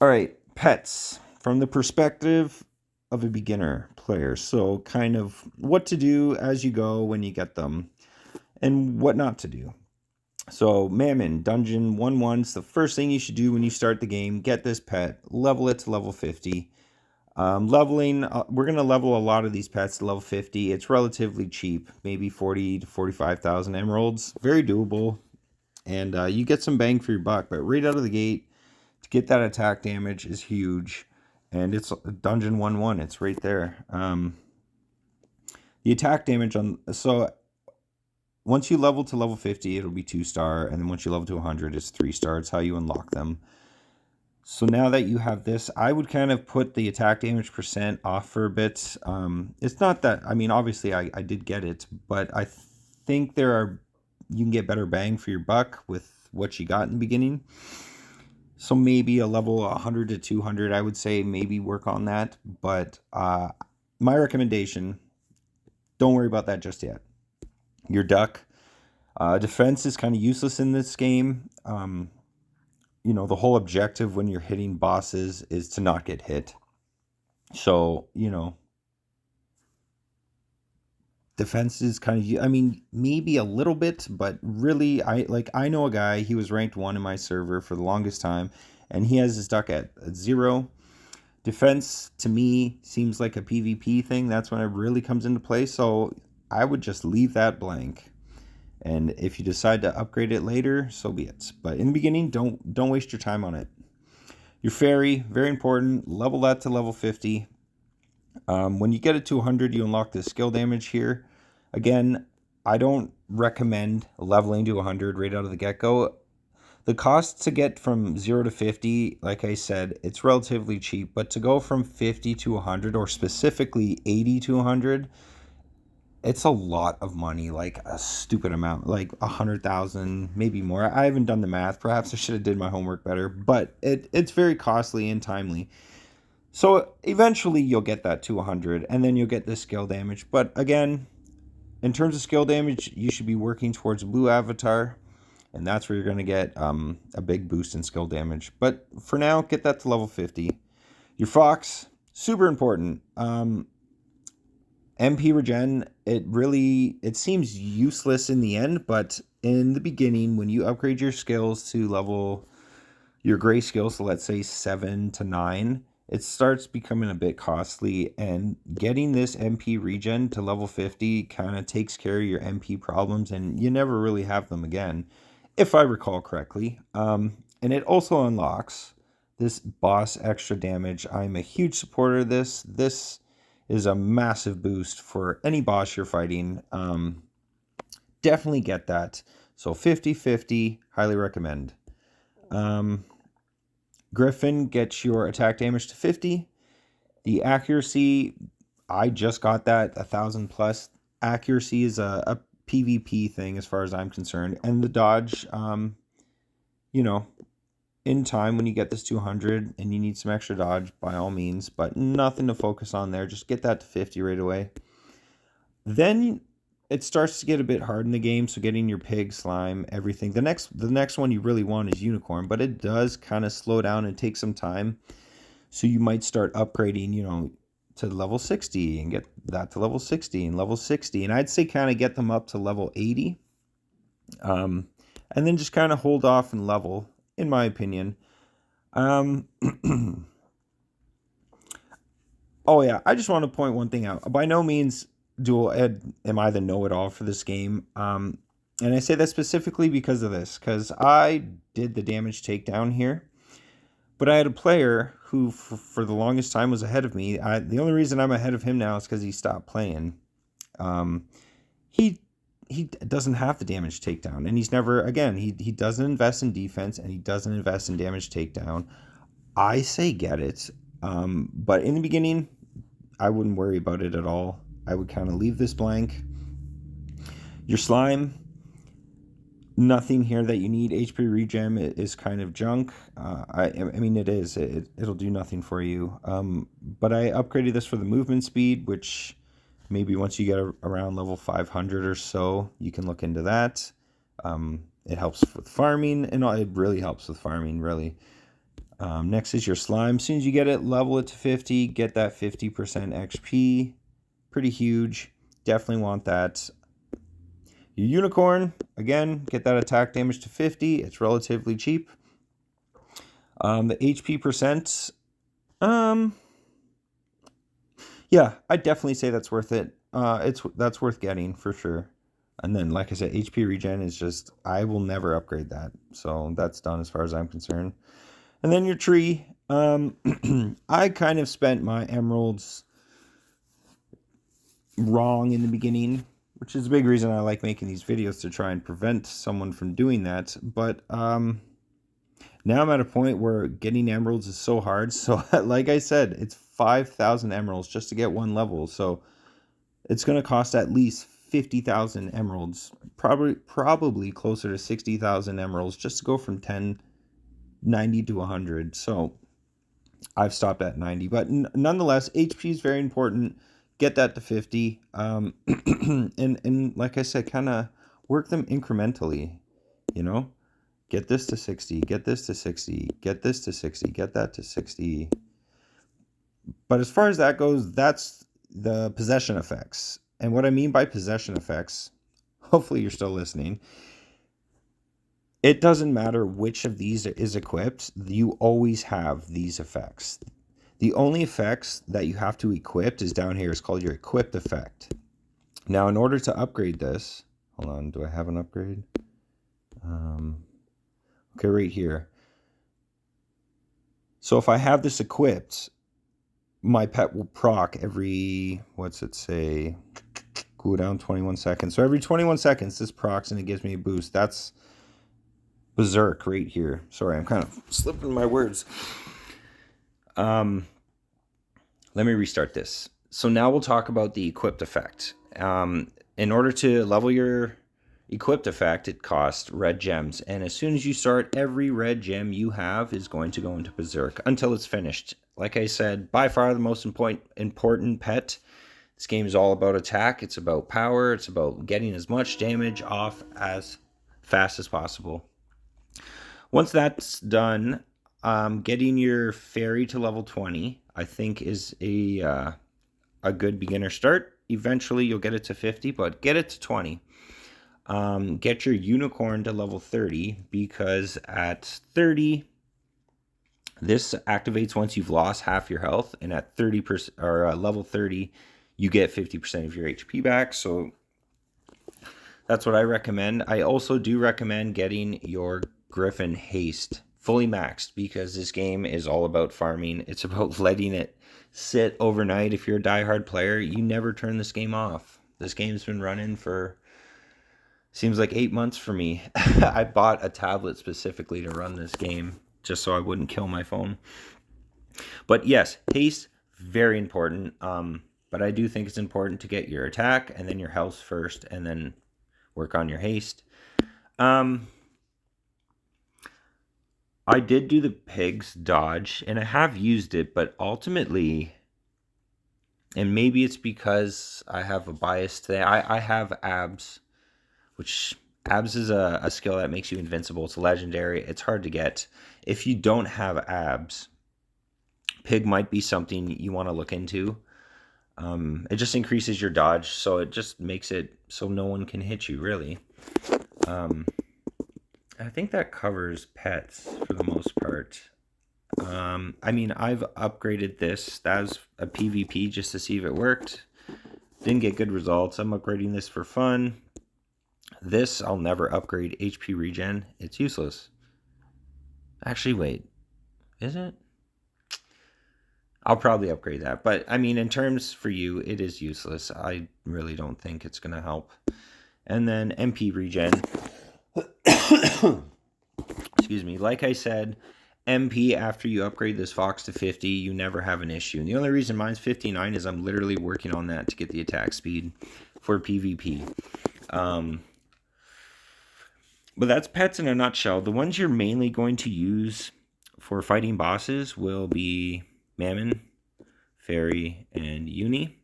All right, pets from the perspective of a beginner player. So, kind of what to do as you go when you get them and what not to do. So, Mammon, Dungeon 1 is the first thing you should do when you start the game. Get this pet, level it to level 50. Leveling, we're going to level a lot of these pets to level 50. It's relatively cheap, maybe 40 to 45,000 emeralds. Very doable. And you get some bang for your buck. But right out of the gate, to get that attack damage is huge. And it's Dungeon 1. It's right there. The attack damage on... So once you level to level 50, it'll be 2-star. And then once you level to 100, it's 3-star. It's how you unlock them. So now that you have this, I would kind of put the attack damage percent off for a bit. It's not that... I mean, obviously, I did get it. But I think you can get better bang for your buck with what you got in the beginning. So maybe a level 100 to 200, I would say maybe work on that. But my recommendation, don't worry about that just yet. Your duck. Defense is kind of useless in this game. The whole objective when you're hitting bosses is to not get hit. So, defense is kind of, I mean, maybe a little bit, but really, I know a guy, he was ranked 1 in my server for the longest time, and he has his duck at 0. Defense, to me, seems like a PvP thing. That's when it really comes into play, so I would just leave that blank. And if you decide to upgrade it later, so be it. But in the beginning, don't waste your time on it. Your fairy, very important. Level that to level 50. When you get it to 100, you unlock the skill damage here. Again, I don't recommend leveling to 100 right out of the get-go. The cost to get from 0 to 50, like I said, it's relatively cheap. But to go from 50 to 100, or specifically 80 to 100, it's a lot of money, like a stupid amount, like 100,000, maybe more. I haven't done the math. Perhaps I should have did my homework better, but it's very costly and timely. So eventually you'll get that to 100, and then you'll get the skill damage. But again, in terms of skill damage, you should be working towards Blue Avatar, and that's where you're going to get a big boost in skill damage. But for now, get that to level 50. Your Fox, super important. MP regen, it seems useless in the end, but in the beginning, when you upgrade your skills to level your gray skills, so let's say 7 to 9, it starts becoming a bit costly, and getting this MP regen to level 50 kind of takes care of your MP problems, and you never really have them again, if I recall correctly. And it also unlocks this boss extra damage. I'm a huge supporter of this. This is a massive boost for any boss you're fighting. Definitely get that. So 50-50, highly recommend. Griffin gets your attack damage to 50. The accuracy, I just got that 1,000 plus. Accuracy is a PvP thing as far as I'm concerned. And the dodge, in time when you get this 200 and you need some extra dodge, by all means, but nothing to focus on there. Just get that to 50 right away. Then it starts to get a bit hard in the game, so getting your pig, slime, everything. The next one you really want is unicorn, but it does kind of slow down and take some time. So you might start upgrading, to level 60 and get that to level 60 and level 60. And I'd say kind of get them up to level 80. And then just kind of hold off and level, in my opinion. Oh yeah, I just want to point one thing out. By no means am I the know-it-all for this game. And I say that specifically because of this, because I did the damage takedown here, but I had a player who, for the longest time, was ahead of me. The only reason I'm ahead of him now is because he stopped playing. He doesn't have the damage takedown, and he's never, again, he doesn't invest in defense, and he doesn't invest in damage takedown. I say get it, but in the beginning, I wouldn't worry about it at all. I would kind of leave this blank. Your slime, nothing here that you need. HP regen is kind of junk. I mean, it is. It'll do nothing for you. But I upgraded this for the movement speed, which maybe once you get around level 500 or so, you can look into that. It helps with farming, and it really helps with farming, really. Next is your slime. As soon as you get it, level it to 50, get that 50% XP. Pretty huge. Definitely want that. Your unicorn, again, get that attack damage to 50. It's relatively cheap. The HP percent, yeah, I'd definitely say that's worth it. That's worth getting for sure. And then, like I said, HP regen is just, I will never upgrade that. So that's done as far as I'm concerned. And then your tree. I kind of spent my emeralds wrong in the beginning, which is a big reason I like making these videos, to try and prevent someone from doing that. But now I'm at a point where getting emeralds is so hard. So like I said, it's 5,000 emeralds just to get one level. So it's going to cost at least 50,000 emeralds, probably closer to 60,000 emeralds just to go from 90 to 100. So I've stopped at 90, but nonetheless, HP is very important. Get that to 50. And like I said, kind of work them incrementally, you know? Get this to 60, get this to 60, get this to 60, get that to 60. But as far as that goes, that's the possession effects. And what I mean by possession effects, hopefully you're still listening, it doesn't matter which of these is equipped, you always have these effects. The only effects that you have to equip is down here. It's called your equipped effect. Now, in order to upgrade this, hold on, do I have an upgrade? Okay, right here. So if I have this equipped, my pet will proc every, what's it say? Cooldown 21 seconds. So every 21 seconds, this procs and it gives me a boost. That's Berserk right here. Sorry, I'm kind of slipping my words. Let me restart this. So now we'll talk about the equipped effect. In order to level your equipped effect, it costs red gems. And as soon as you start, every red gem you have is going to go into Berserk until it's finished. Like I said, by far the most important pet. This game is all about attack. It's about power. It's about getting as much damage off as fast as possible. Once that's done, getting your fairy to level 20, I think, is a good beginner start. Eventually, you'll get it to 50, but get it to 20. Get your unicorn to level 30, because at 30, this activates once you've lost half your health, and at 30% or level 30, you get 50% of your HP back. So that's what I recommend. I also do recommend getting your Griffin haste fully maxed, because this game is all about farming. It's about letting it sit overnight. If you're a diehard player, you never turn this game off. This game's been running for, seems like 8 months for me. I bought a tablet specifically to run this game just so I wouldn't kill my phone. But yes, haste, very important. But I do think it's important to get your attack and then your health first, and then work on your haste. I did do the pig's dodge, and I have used it, but ultimately, and maybe it's because I have a bias today, I have abs, which abs is a skill that makes you invincible. It's legendary. It's hard to get. If you don't have abs, pig might be something you want to look into. It just increases your dodge, so it just makes it so no one can hit you, really. I think that covers pets for the most part. I mean, I've upgraded this. That was a PvP just to see if it worked. Didn't get good results. I'm upgrading this for fun. This, I'll never upgrade HP regen. It's useless. Actually, wait. Is it? I'll probably upgrade that. But, I mean, in terms for you, it is useless. I really don't think it's going to help. And then MP regen. Excuse me. Like I said, MP, after you upgrade this Fox to 50, you never have an issue. And the only reason mine's 59 is I'm literally working on that to get the attack speed for PvP. But that's pets in a nutshell. The ones you're mainly going to use for fighting bosses will be Mammon, Fairy, and Uni.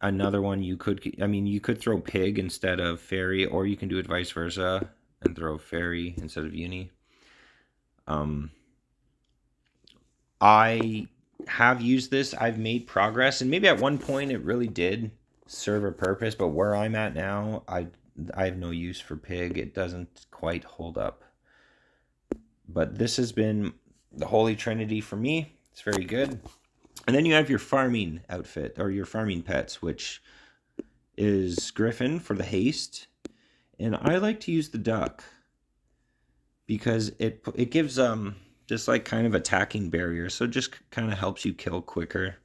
Another one you could throw Pig instead of Fairy, or you can do it vice versa. and throw fairy instead of uni. I have used this. I've made progress, and maybe at one point it really did serve a purpose, but where I'm at now, I have no use for pig. It doesn't quite hold up. But this has been the holy trinity for me. It's very good. And then you have your farming outfit, or your farming pets, which is Griffin for the haste. And I like to use the duck because it gives just like kind of attacking barrier, so it just kind of helps you kill quicker.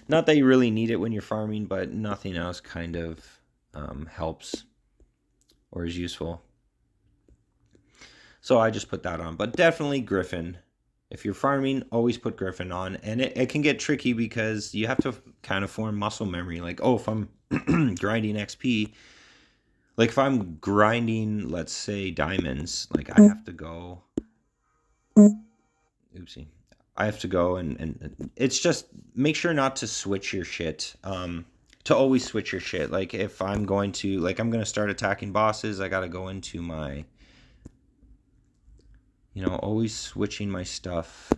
Not that you really need it when you're farming, but nothing else kind of helps or is useful. So I just put that on, but definitely Griffin. If you're farming, always put Griffin on. And it can get tricky because you have to kind of form muscle memory. Like, oh, if I'm grinding XP, like if I'm grinding, let's say diamonds, like I have to go, oopsie, I have to go and it's just make sure not to switch your shit. To always switch your shit. Like if I'm going to start attacking bosses, I got to go into my, always switching my stuff.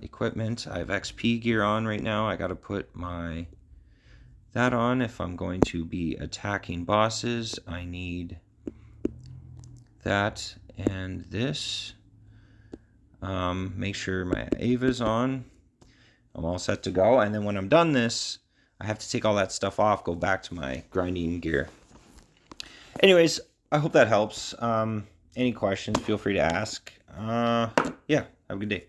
Equipment. I have XP gear on right now. I got to put that on. If I'm going to be attacking bosses, I need that and this. Make sure my Ava's on. I'm all set to go. And then when I'm done this, I have to take all that stuff off, go back to my grinding gear. Anyways, I hope that helps. Any questions, feel free to ask. Yeah, have a good day.